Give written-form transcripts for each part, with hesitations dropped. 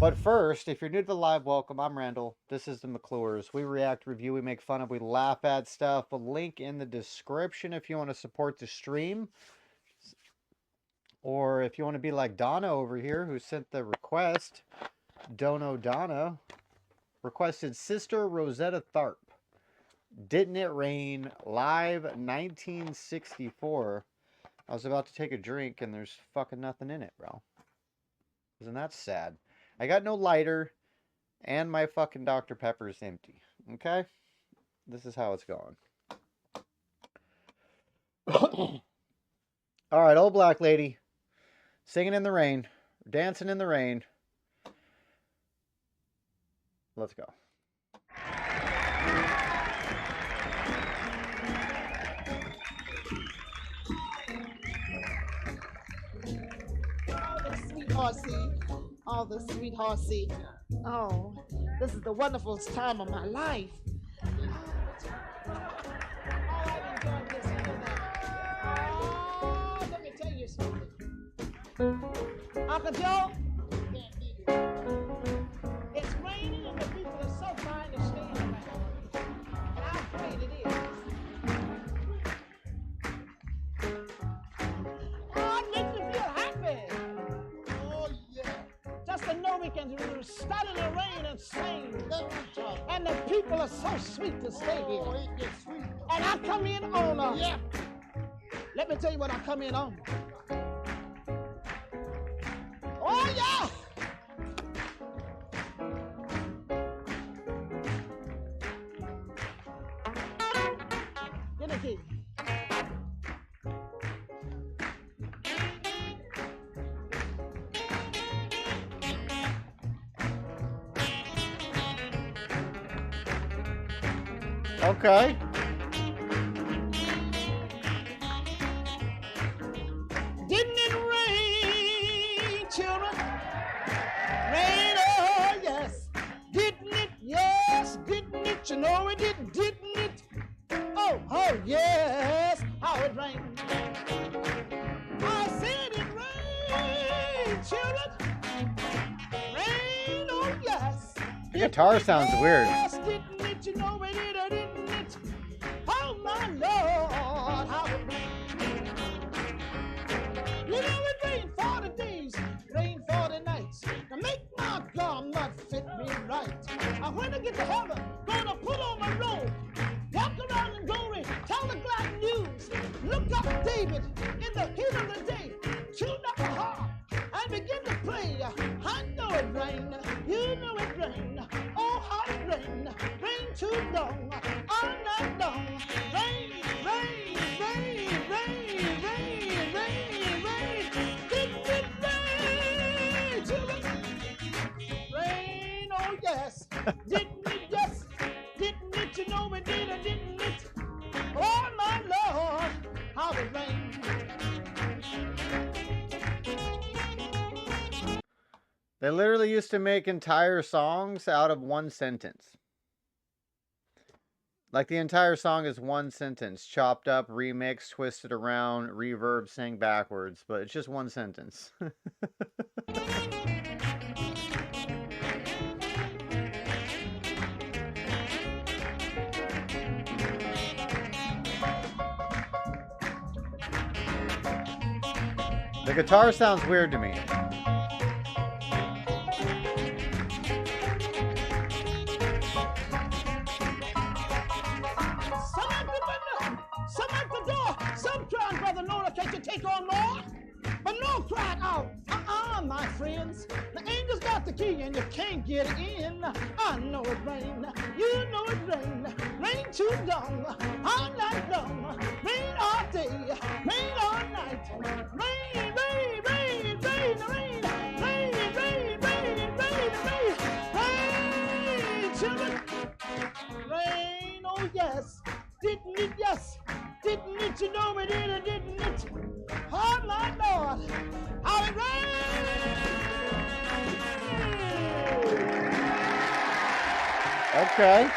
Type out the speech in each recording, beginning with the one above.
But first, if you're new to the live, welcome. I'm Randall. This is the McClures. We react, review, we make fun of, we laugh at stuff. A link in the description if you want to support the stream. Or if you want to be like Donna over here, who sent the request. Dono Donna requested Sister Rosetta Tharpe. Didn't It Rain? Live 1964. I was about to take a drink and there's fucking nothing in it, bro. Isn't that sad? I got no lighter and my fucking Dr. Pepper is empty. Okay? This is how it's going. Alright, old black lady. Singing in the rain. Dancing in the rain. Let's go. All the sweethearts see. Oh, this is the wonderful time of my life. Oh, let me tell you something. Uncle Joe, it's raining and the people are so fine to stay around. And I'm afraid it is. Oh, it makes me feel happy. Just to know we can start in the rain and sing. And the people are so sweet to stay here. And I come in on let me tell you what I come in on. Oh, yeah! Get it, kid. Okay. Didn't it rain, children? Rain, oh yes. Didn't it? Yes, didn't it? You know it did, didn't it? Oh, oh yes, how it rained. I said it rained, children. Rain, oh yes. The guitar sounds weird. Yes, didn't it? You know it did, or didn't it? Oh my Lord, how it rained. You know it rained 40 days, rained 40 nights. To make my garment fit me right. I when I get to heaven, gonna put on my robe, walk around in glory, tell the glad news. Look up David in the heat of the day, tune up a harp and begin to play. I know it rained, you know it rained. Oh, how it rained, rain too long, all night long. Rain, rain, rain, rain, rain, rain, rain. Didn't it rain, children? Rain, oh yes. Didn't it, yes. Didn't it, you know it did, or didn't it? Oh my Lord, how it rained. They literally used to make entire songs out of one sentence. Like the entire song is one sentence, chopped up, remixed, twisted around, reverb, sang backwards, but it's just one sentence. The guitar sounds weird to me. Some at the door, some crying, Brother Noah, can't you take on more? But no cried out, my friends. The angel's got the key and you can't get in. I know it rain, you know it rain. Rain too long, all night long. Rain all day, rain all night. Rain, rain, rain, rain, rain. Rain, rain, rain, rain, rain. Rain, children. Rain, oh yes. Didn't it, yes. Didn't it, you know it did, or didn't it? Oh my Lord, how it rained! Okay.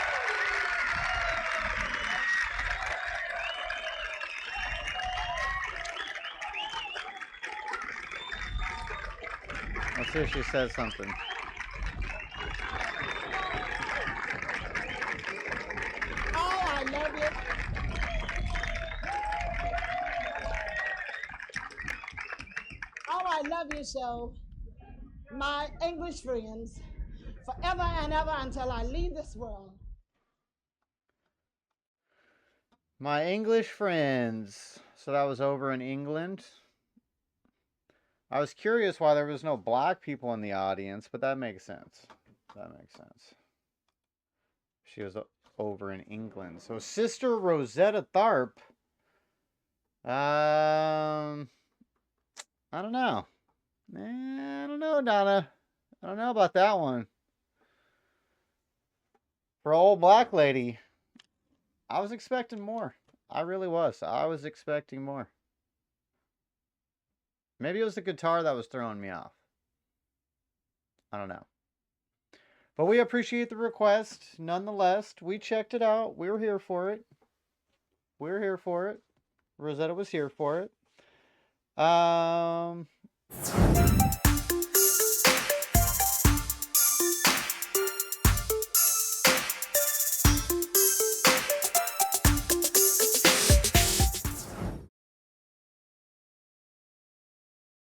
Let's see if she says something. love you. All right, love you so. My English friends, forever and ever until I leave this world. My English friends. So that was over in England. I was curious why there was no black people in the audience, but that makes sense. That makes sense. She was over in England. So Sister Rosetta Tharpe. I don't know. I don't know, Donna. I don't know about that one. For old black lady, I was expecting more. I really was. I was expecting more. Maybe it was the guitar that was throwing me off. I don't know. But we appreciate the request. Nonetheless, we checked it out. We were here for it. We were here for it. Rosetta was here for it.